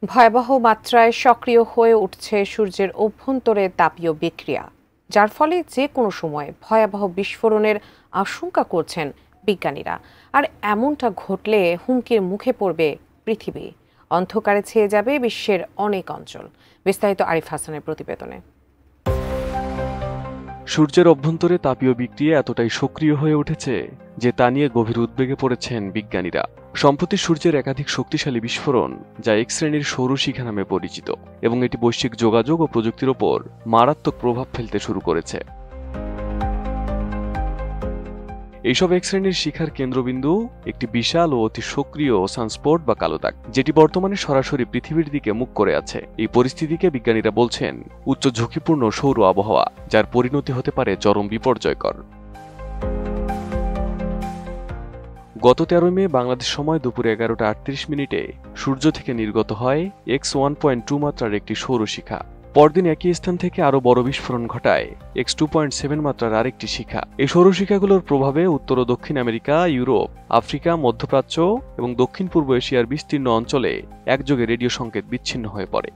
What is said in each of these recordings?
ভয়াবহ মাত্রায় সক্রিয় হয়ে উঠছে সূর্যের অভ্যন্তরে তাপীয় বিক্রিয়া, যার ফলে যে কোনো সময় ভয়াবহ বিস্ফোরণের আশঙ্কা করছেন বিজ্ঞানীরা। আর এমনটা ঘটলে হুমকির মুখে পড়বে পৃথিবী, অন্ধকারে ছেয়ে যাবে বিশ্বের অনেক অঞ্চল। বিস্তারিত আরিফ হাসানের প্রতিবেদনে। সূর্যের অভ্যন্তরে তাপীয় বিক্রিয়া এতটাই সক্রিয় হয়ে উঠেছে যে তা নিয়ে গভীর উদ্বেগে পড়েছেন বিজ্ঞানীরা। সম্প্রতি সূর্যের একাধিক শক্তিশালী বিস্ফোরণ, যা এক শ্রেণীর সৌরশিখা নামে পরিচিত, এবং এটি বৈশ্বিক যোগাযোগ ও প্রযুক্তির ওপর মারাত্মক প্রভাব ফেলতে শুরু করেছে। এইসব এক শ্রেণীর শিখার কেন্দ্রবিন্দু একটি বিশাল ও অতি সক্রিয় সানস্পট বা কালো দাগ, যেটি বর্তমানে সরাসরি পৃথিবীর দিকে মুখ করে আছে। এই পরিস্থিতিকে বিজ্ঞানীরা বলছেন উচ্চ ঝুঁকিপূর্ণ সৌর আবহাওয়া, যার পরিণতি হতে পারে চরম বিপর্যয়কর। গত 13 মে বাংলাদেশ সময় দুপুর 11:38 সূর্য থেকে নির্গত হয় X1.2 মাত্রার একটি সৌরশিখা। পরদিন একই স্থান থেকে আরও বড় বিস্ফোরণ ঘটায় X2.7 মাত্রার আরেকটি শিখা। এই সৌরশিখাগুলোর প্রভাবে উত্তর ও দক্ষিণ আমেরিকা, ইউরোপ, আফ্রিকা, মধ্যপ্রাচ্য এবং দক্ষিণ পূর্ব এশিয়ার বিস্তীর্ণ অঞ্চলে একযোগে রেডিও সংকেত বিচ্ছিন্ন হয়ে পড়ে।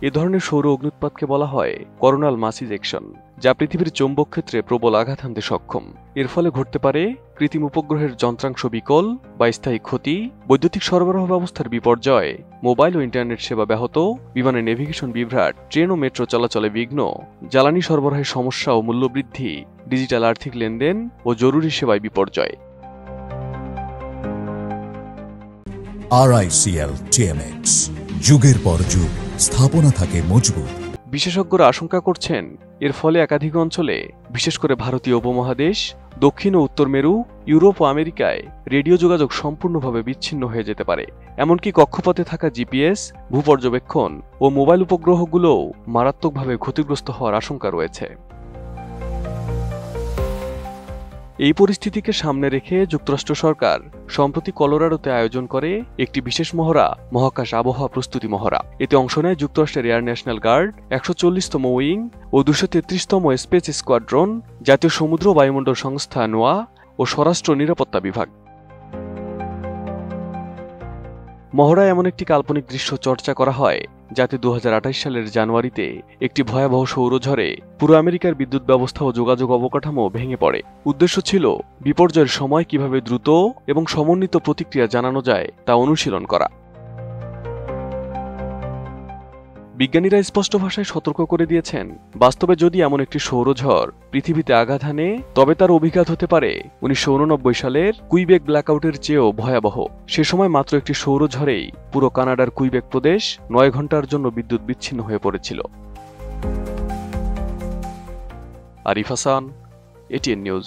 এ ধরনের সৌর অগ্নুৎপাতকে বলা হয় করোনাল মাস ইজেকশন, যা পৃথিবীর চৌম্বক ক্ষেত্রে প্রবল আঘাত হানতে সক্ষম। এর ফলে ঘটতে পারে কৃত্রিম উপগ্রহের যন্ত্রাংশ বিকল বা স্থায়ী ক্ষতি, বৈদ্যুতিক সরবরাহ ব্যবস্থার বিপর্যয়, মোবাইল ও ইন্টারনেট সেবা ব্যাহত, বিমানের নেভিগেশন বিভ্রাট, ট্রেন ও মেট্রো চলাচলে বিঘ্ন, জ্বালানি সরবরাহের সমস্যা ও মূল্যবৃদ্ধি, ডিজিটাল আর্থিক লেনদেন ও জরুরি সেবায় বিপর্যয়। RICL TMX, যুগের পর যুগ স্থাপনা থাকে মজবুত। বিশেষজ্ঞরা আশঙ্কা করছেন এর ফলে একাধিক অঞ্চলে, বিশেষ করে ভারতীয় উপমহাদেশ, দক্ষিণ ও উত্তর মেরু, ইউরোপ ও আমেরিকায় রেডিও যোগাযোগ সম্পূর্ণভাবে বিচ্ছিন্ন হয়ে যেতে পারে। এমনকি কক্ষপথে থাকা জিপিএস, ভূপর্যবেক্ষণ ও মোবাইল উপগ্রহগুলোও মারাত্মকভাবে ক্ষতিগ্রস্ত হওয়ার আশঙ্কা রয়েছে। এই পরিস্থিতিকে সামনে রেখে যুক্তরাষ্ট্র সরকার সম্প্রতি কলোরাডোতে আয়োজন করে একটি বিশেষ মহড়া, মহাকাশ আবহাওয়া প্রস্তুতি মহড়া। এতে অংশ নেয় যুক্তরাষ্ট্রের এয়ার ন্যাশনাল গার্ড, ১৪০তম উইং ও ২৩৩তম স্পেস স্কোয়াড্রন, জাতীয় সমুদ্র বায়ুমণ্ডল সংস্থা নোয়া ও স্বরাষ্ট্র নিরাপত্তা বিভাগ। মহড়ায় এমন একটি কাল্পনিক দৃশ্য চর্চা করা হয় যাতে ২০২৮ সালের জানুয়ারিতে একটি ভয়াবহ সৌরঝড়ে পুরো আমেরিকার বিদ্যুৎ ব্যবস্থা ও যোগাযোগ অবকাঠামো ভেঙে পড়ে। উদ্দেশ্য ছিল বিপর্যয়ের সময় কিভাবে দ্রুত এবং সমন্বিত প্রতিক্রিয়া জানানো যায় তা অনুশীলন করা। বিজ্ঞানীরা স্পষ্ট ভাষায় সতর্ক করে দিয়েছেন, বাস্তবে যদি এমন একটি সৌরঝড় পৃথিবীতে আঘাত হানে, তবে তার অভিঘাত হতে পারে ১৯৮৯ সালের কুইবেক ব্ল্যাকআউটের চেয়েও ভয়াবহ। সে সময় মাত্র একটি সৌরঝড়েই পুরো কানাডার কুইবেক প্রদেশ ৯ ঘন্টার জন্য বিদ্যুৎ বিচ্ছিন্ন হয়ে পড়েছিল। Arif Hasan, ATN news.